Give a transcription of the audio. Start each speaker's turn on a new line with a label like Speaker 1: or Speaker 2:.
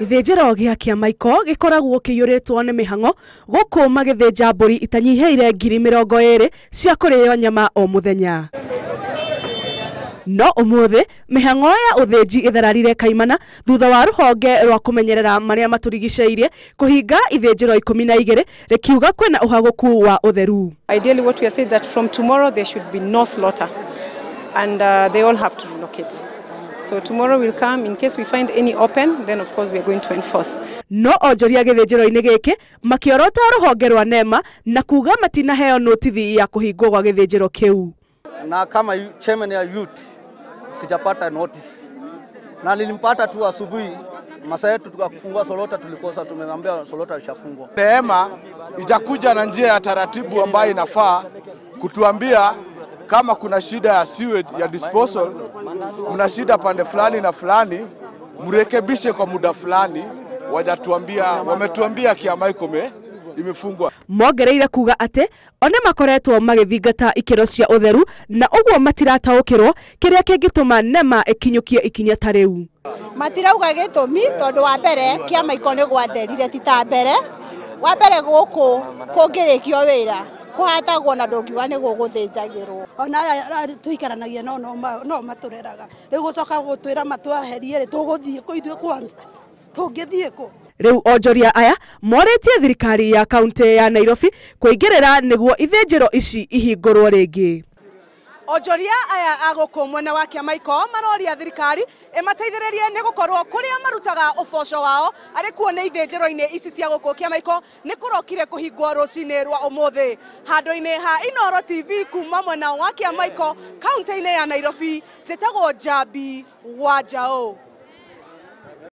Speaker 1: Githĩnjĩro gĩa kĩama iko gĩkoragwo kĩiyũrĩtwo nĩ mĩhang'o gũkũ magĩthĩnja mbũri itanyiheire 20,000 cia kũrĩo nyama o mũthenya. No ũmũthĩ mĩhang'o ya ũthĩnji ĩthararire kaimana thutha wa rũhonge rwa kũmenyerera marĩa matũrigicĩirie kũhinga ithĩnjĩro 12 rĩkiuga kwĩna ũhagũku wa ũtheru.
Speaker 2: Ideally what we are saying that from tomorrow there should be no slaughter and they all have to relocate. So tomorrow we'll come, in case we find any open, then of course we are going to enforce.
Speaker 1: No onjoria githĩnjĩro-inĩ gĩkĩ makĩorota rũhonge rwa NEMA na kuga matinaheo notithi ya kũhingwo gwa githĩnjĩro kĩu.
Speaker 3: Na kama chairman ya youth sijapata notice. Na nilimpata tu asubuhi masaa yetu tukafungua Solota, tulikosa tumeambia Solota ishafungwa.
Speaker 4: NEMA ijakuja na njia ya taratibu ambayo inafaa kutuambia kama kuna shida ya sewage ya disposal, mna shida pande fulani na fulani, mrekebishe kwa muda fulani, wametuambia kĩama imefungwa.
Speaker 1: Mongereire kuga atĩ one makoretwo magĩthingata ikĩro cia ũtheru na ũguo matirataũkĩrwo kĩrĩa kĩngĩtũma NEMA ĩkinyũkie ikinya ta rĩu.
Speaker 5: Matirauga gĩtũmi tondũ wa mbere kĩama iko nĩ gwatherire ti ta mbere. Wa mbere gũkũ kũngĩrĩkio wĩra kuhatagwo na ndũngiuga nĩ gũgũthĩnjagĩrwo. Ona aya tuikaranagia no matureraga. Rĩu gũcoka gũtwĩra matwaherie tũgũthiĩ kũ ithuĩ kwanza. Tũngĩthiĩ kũ?
Speaker 1: Rĩu onjoria aya morĩtie thirikari ya kaunti ya Nairobi kũingĩrĩra nĩguo ithĩnjĩro ici ihingũrwo rĩngĩ. Onjoria aya agũkũ mwena wa kĩama iko maroria thirikari ĩmateithĩrĩrie nĩ gũkorwo kũrĩa marutaga ũboco wao arĩ kuo nĩ ithĩnjĩro-inĩ ici cia gũkũ kĩama iko nĩ kũrokire kũhingwo rũcinĩ rwa ũmũthĩ. Handũ-inĩ ha Inooro TV kuma mwena wa kĩama iko kaunti-inĩ ya Nairobi, njĩtagwo Njambi wa Njaũ.